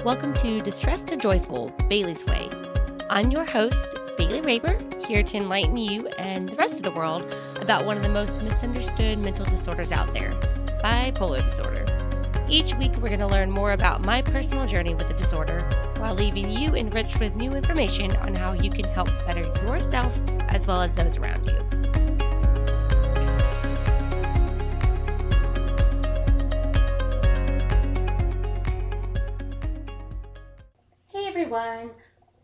Welcome to Distressed to Joyful, Bailey's Way. I'm your host, Bailey Raber, here to enlighten you and the rest of the world about one of the most misunderstood mental disorders out there, bipolar disorder. Each week, we're going to learn more about my personal journey with the disorder while leaving you enriched with new information on how you can help better yourself as well as those around you. Hey everyone!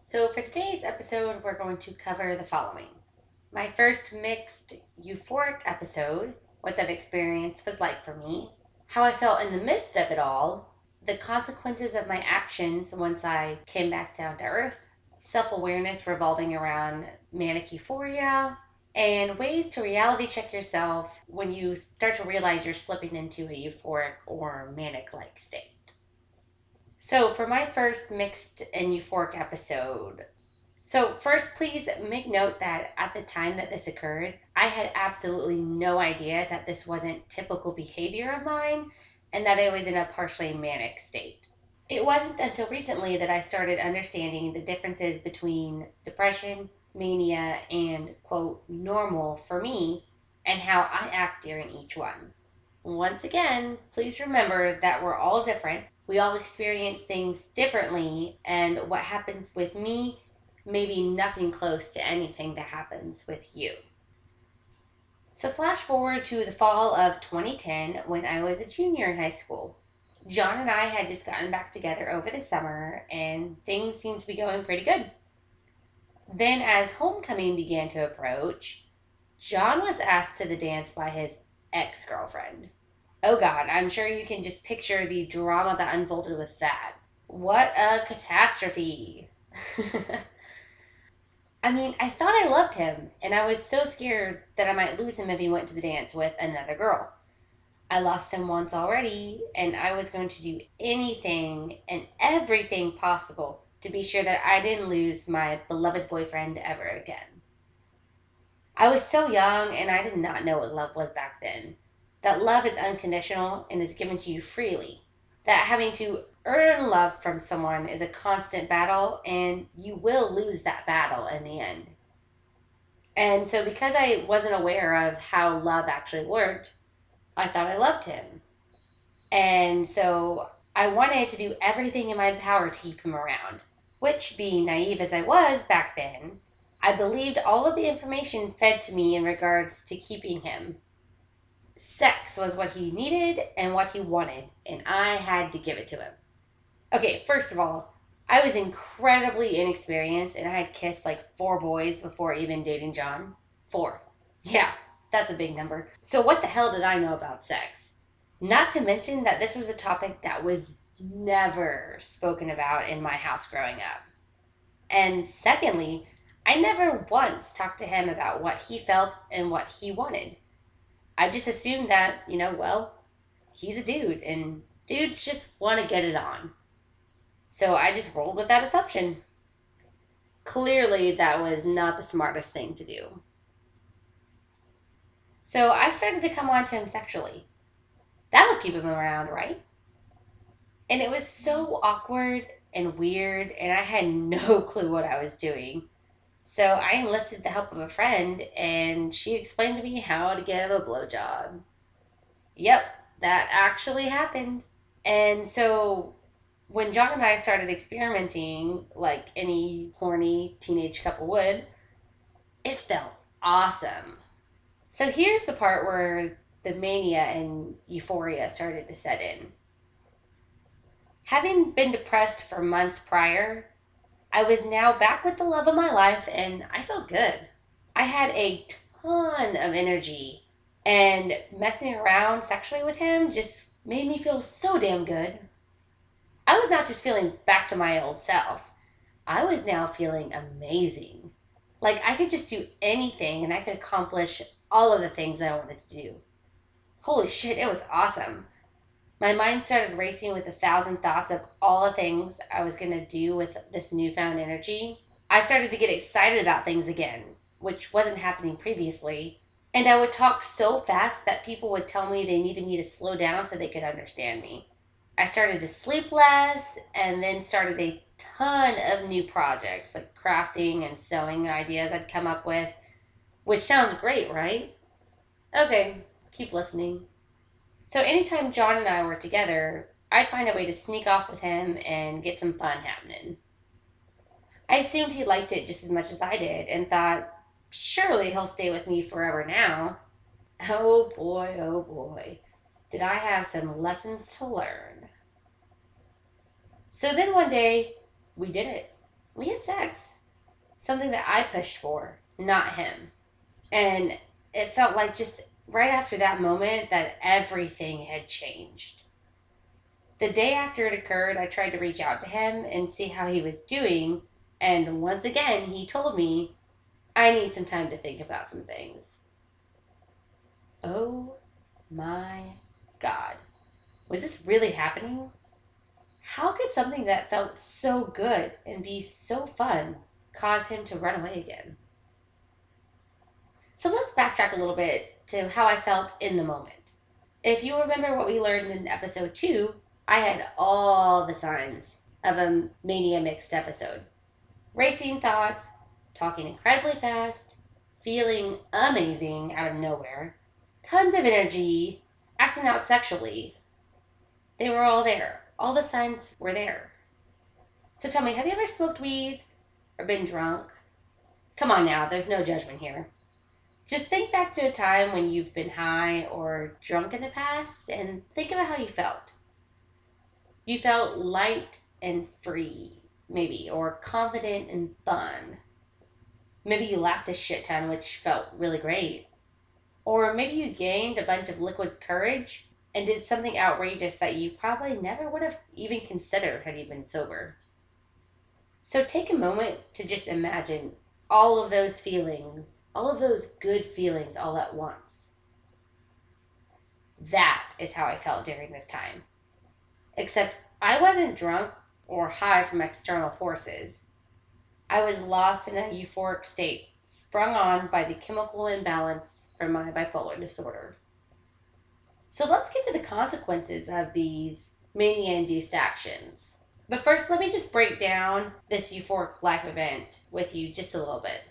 So for today's episode, we're going to cover the following. My first mixed euphoric episode, what that experience was like for me, how I felt in the midst of it all, the consequences of my actions once I came back down to earth, self-awareness revolving around manic euphoria, and ways to reality check yourself when you start to realize you're slipping into a euphoric or manic-like state. So for my first mixed and euphoric episode, first please make note that at the time that this occurred, I had absolutely no idea that this wasn't typical behavior of mine and that I was in a partially manic state. It wasn't until recently that I started understanding the differences between depression, mania, and, quote, normal for me, and how I act during each one. Once again, please remember that we're all different. We all experience things differently, and what happens with me may be nothing close to anything that happens with you. So flash forward to the fall of 2010 when I was a junior in high school. John and I had just gotten back together over the summer, and things seemed to be going pretty good. Then as homecoming began to approach, John was asked to the dance by his ex-girlfriend. Oh God, I'm sure you can just picture the drama that unfolded with that. What a catastrophe. I mean, I thought I loved him, and I was so scared that I might lose him if he went to the dance with another girl. I lost him once already, and I was going to do anything and everything possible to be sure that I didn't lose my beloved boyfriend ever again. I was so young, and I did not know what love was back then. That love is unconditional and is given to you freely. That having to earn love from someone is a constant battle, and you will lose that battle in the end. And so because I wasn't aware of how love actually worked, I thought I loved him. And so I wanted to do everything in my power to keep him around, which, being naive as I was back then, I believed all of the information fed to me in regards to keeping him. Sex was what he needed and what he wanted, and I had to give it to him. Okay, first of all, I was incredibly inexperienced, and I had kissed like 4 boys before even dating John. 4. Yeah, that's a big number. So what the hell did I know about sex? Not to mention that this was a topic that was never spoken about in my house growing up. And secondly, I never once talked to him about what he felt and what he wanted. I just assumed that, he's a dude, and dudes just want to get it on. So I just rolled with that assumption. Clearly, that was not the smartest thing to do. So I started to come on to him sexually. That'll keep him around, right? And it was so awkward and weird, and I had no clue what I was doing. So I enlisted the help of a friend, and she explained to me how to give a blowjob. Yep, that actually happened. And so when John and I started experimenting, like any horny teenage couple would, it felt awesome. So here's the part where the mania and euphoria started to set in. Having been depressed for months prior, I was now back with the love of my life, and I felt good. I had a ton of energy, and messing around sexually with him just made me feel so damn good. I was not just feeling back to my old self. I was now feeling amazing. Like I could just do anything, and I could accomplish all of the things I wanted to do. Holy shit, it was awesome. My mind started racing with 1,000 thoughts of all the things I was going to do with this newfound energy. I started to get excited about things again, which wasn't happening previously. And I would talk so fast that people would tell me they needed me to slow down so they could understand me. I started to sleep less and then started a ton of new projects like crafting and sewing ideas I'd come up with, which sounds great, right? Okay, keep listening. So, anytime John and I were together, I'd find a way to sneak off with him and get some fun happening. I assumed he liked it just as much as I did and thought, surely he'll stay with me forever now. Oh boy, did I have some lessons to learn. So then one day, we did it. We had sex. Something that I pushed for, not him. And it felt like just right after that moment that everything had changed. The day after it occurred, I tried to reach out to him and see how he was doing. And once again, he told me, I need some time to think about some things. Oh my God. Was this really happening? How could something that felt so good and be so fun cause him to run away again? So let's backtrack a little bit to how I felt in the moment. If you remember what we learned in episode 2, I had all the signs of a mania mixed episode. Racing thoughts, talking incredibly fast, feeling amazing out of nowhere, tons of energy, acting out sexually. They were all there. All the signs were there. So tell me, have you ever smoked weed or been drunk? Come on now, there's no judgment here. Just think back to a time when you've been high or drunk in the past and think about how you felt. You felt light and free, maybe, or confident and fun. Maybe you laughed a shit ton, which felt really great. Or maybe you gained a bunch of liquid courage and did something outrageous that you probably never would have even considered had you been sober. So take a moment to just imagine all of those feelings, all of those good feelings all at once. That is how I felt during this time. Except I wasn't drunk or high from external forces. I was lost in a euphoric state, sprung on by the chemical imbalance from my bipolar disorder. So let's get to the consequences of these mania-induced actions. But first, let me just break down this euphoric life event with you just a little bit.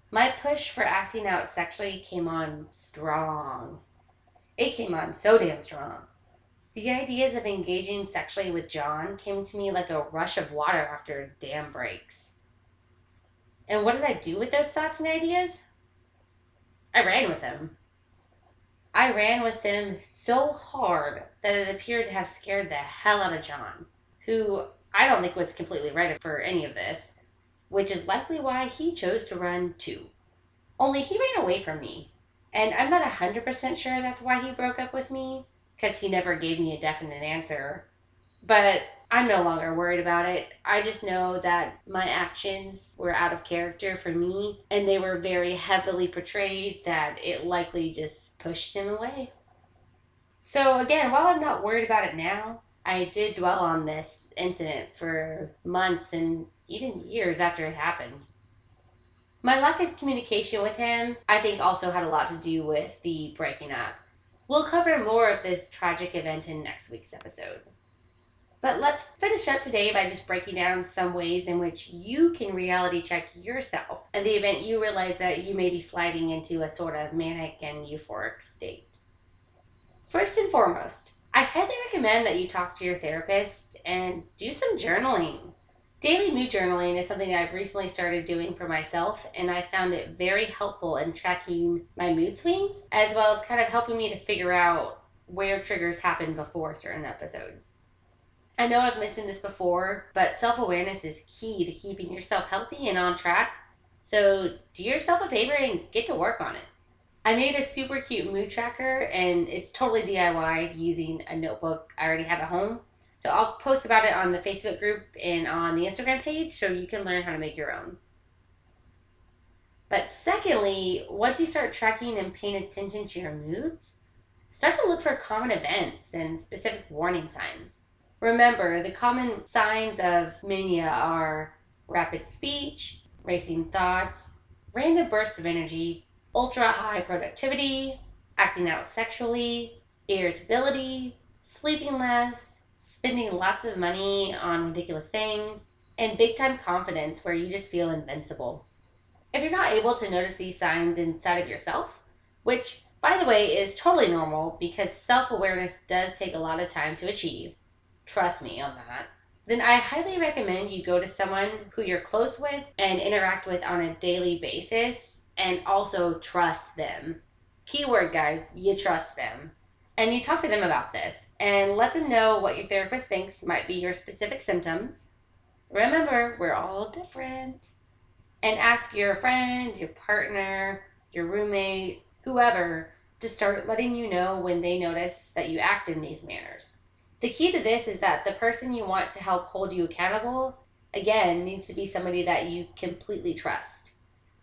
My push for acting out sexually came on strong. It came on so damn strong. The ideas of engaging sexually with John came to me like a rush of water after a dam breaks. And what did I do with those thoughts and ideas? I ran with them. I ran with them so hard that it appeared to have scared the hell out of John, who I don't think was completely ready for any of this, which is likely why he chose to run too. Only he ran away from me, and I'm not 100% sure that's why he broke up with me, because he never gave me a definite answer. But I'm no longer worried about it. I just know that my actions were out of character for me, and they were very heavily portrayed that it likely just pushed him away. So again, while I'm not worried about it now, I did dwell on this incident for months and even years after it happened. My lack of communication with him, I think, also had a lot to do with the breaking up. We'll cover more of this tragic event in next week's episode. But let's finish up today by just breaking down some ways in which you can reality check yourself in the event you realize that you may be sliding into a sort of manic and euphoric state. First and foremost, I highly recommend that you talk to your therapist and do some journaling. Daily mood journaling is something I've recently started doing for myself, and I found it very helpful in tracking my mood swings, as well as kind of helping me to figure out where triggers happen before certain episodes. I know I've mentioned this before, but self-awareness is key to keeping yourself healthy and on track, so do yourself a favor and get to work on it. I made a super cute mood tracker, and it's totally DIY using a notebook I already have at home. So I'll post about it on the Facebook group and on the Instagram page so you can learn how to make your own. But secondly, once you start tracking and paying attention to your moods, start to look for common events and specific warning signs. Remember, the common signs of mania are rapid speech, racing thoughts, random bursts of energy, ultra high productivity, acting out sexually, irritability, sleeping less, spending lots of money on ridiculous things, and big time confidence where you just feel invincible. If you're not able to notice these signs inside of yourself, which, by the way, is totally normal because self awareness does take a lot of time to achieve, trust me on that, then I highly recommend you go to someone who you're close with and interact with on a daily basis and also trust them. Keyword, guys, you trust them. And you talk to them about this and let them know what your therapist thinks might be your specific symptoms. Remember, we're all different. And ask your friend, your partner, your roommate, whoever, to start letting you know when they notice that you act in these manners. The key to this is that the person you want to help hold you accountable, again, needs to be somebody that you completely trust.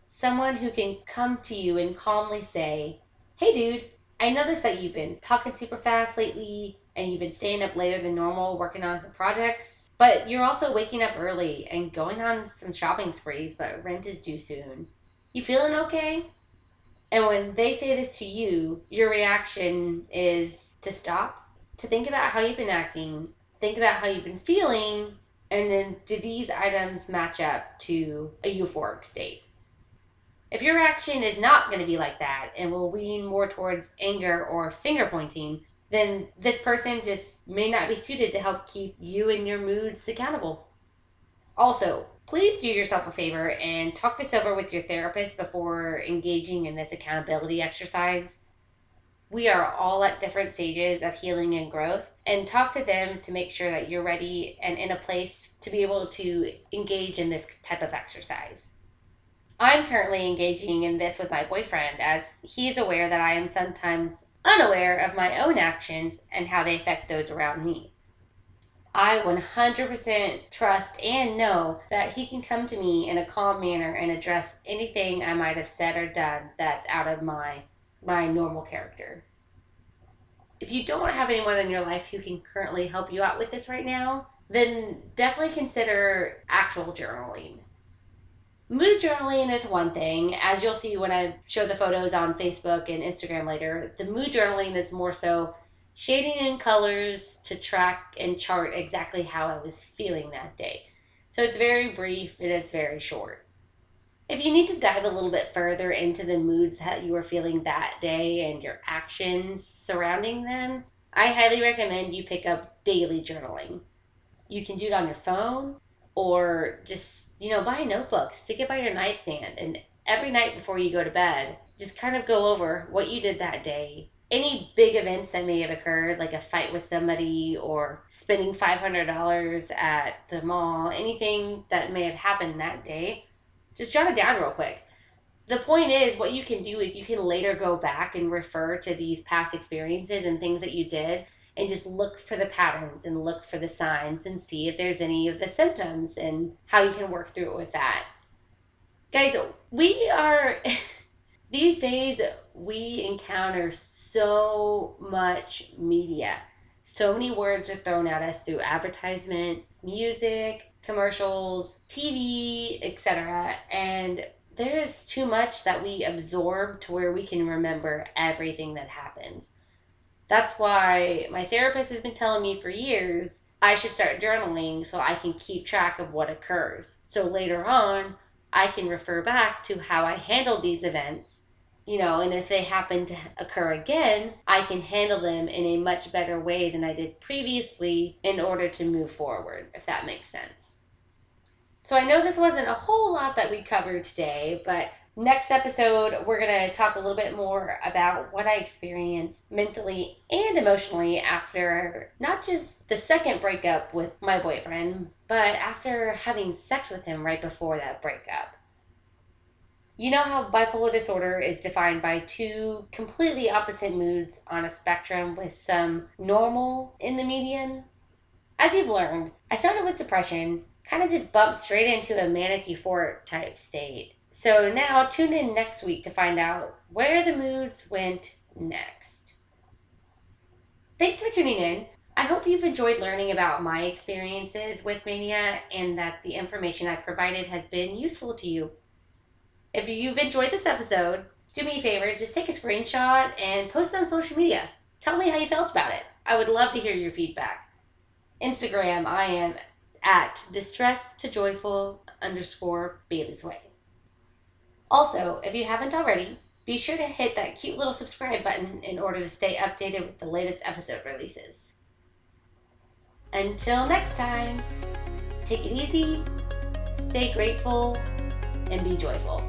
Someone who can come to you and calmly say, hey dude, I noticed that you've been talking super fast lately and you've been staying up later than normal working on some projects, but you're also waking up early and going on some shopping sprees, but rent is due soon. You feeling okay? And when they say this to you, your reaction is to stop, to think about how you've been acting, think about how you've been feeling, and then do these items match up to a euphoric state? If your reaction is not going to be like that and will lean more towards anger or finger pointing, then this person just may not be suited to help keep you and your moods accountable. Also, please do yourself a favor and talk this over with your therapist before engaging in this accountability exercise. We are all at different stages of healing and growth, and talk to them to make sure that you're ready and in a place to be able to engage in this type of exercise. I'm currently engaging in this with my boyfriend as he's aware that I am sometimes unaware of my own actions and how they affect those around me. I 100% trust and know that he can come to me in a calm manner and address anything I might have said or done that's out of my normal character. If you don't have anyone in your life who can currently help you out with this right now, then definitely consider actual journaling. Mood journaling is one thing. As you'll see when I show the photos on Facebook and Instagram later, the mood journaling is more so shading in colors to track and chart exactly how I was feeling that day. So it's very brief and it's very short. If you need to dive a little bit further into the moods that you were feeling that day and your actions surrounding them, I highly recommend you pick up daily journaling. You can do it on your phone or just, buy a notebook, stick it by your nightstand, and every night before you go to bed, just kind of go over what you did that day. Any big events that may have occurred, like a fight with somebody or spending $500 at the mall, anything that may have happened that day, just jot it down real quick. The point is, what you can do is you can later go back and refer to these past experiences and things that you did and just look for the patterns and look for the signs and see if there's any of the symptoms and how you can work through it with that. Guys, these days, we encounter so much media. So many words are thrown at us through advertisement, music, commercials, TV, etc. And there's too much that we absorb to where we can remember everything that happens. That's why my therapist has been telling me for years I should start journaling so I can keep track of what occurs. So later on, I can refer back to how I handled these events, and if they happen to occur again, I can handle them in a much better way than I did previously in order to move forward, if that makes sense. So I know this wasn't a whole lot that we covered today, but next episode, we're going to talk a little bit more about what I experienced mentally and emotionally after not just the second breakup with my boyfriend, but after having sex with him right before that breakup. You know how bipolar disorder is defined by two completely opposite moods on a spectrum with some normal in the median? As you've learned, I started with depression, kind of just bumped straight into a manic euphoric type state. So now tune in next week to find out where the moods went next. Thanks for tuning in. I hope you've enjoyed learning about my experiences with mania and that the information I provided has been useful to you. If you've enjoyed this episode, do me a favor, just take a screenshot and post it on social media. Tell me how you felt about it. I would love to hear your feedback. Instagram, I am at distress-to-joyful_Bailey's Way. Also, if you haven't already, be sure to hit that cute little subscribe button in order to stay updated with the latest episode releases. Until next time, take it easy, stay grateful, and be joyful.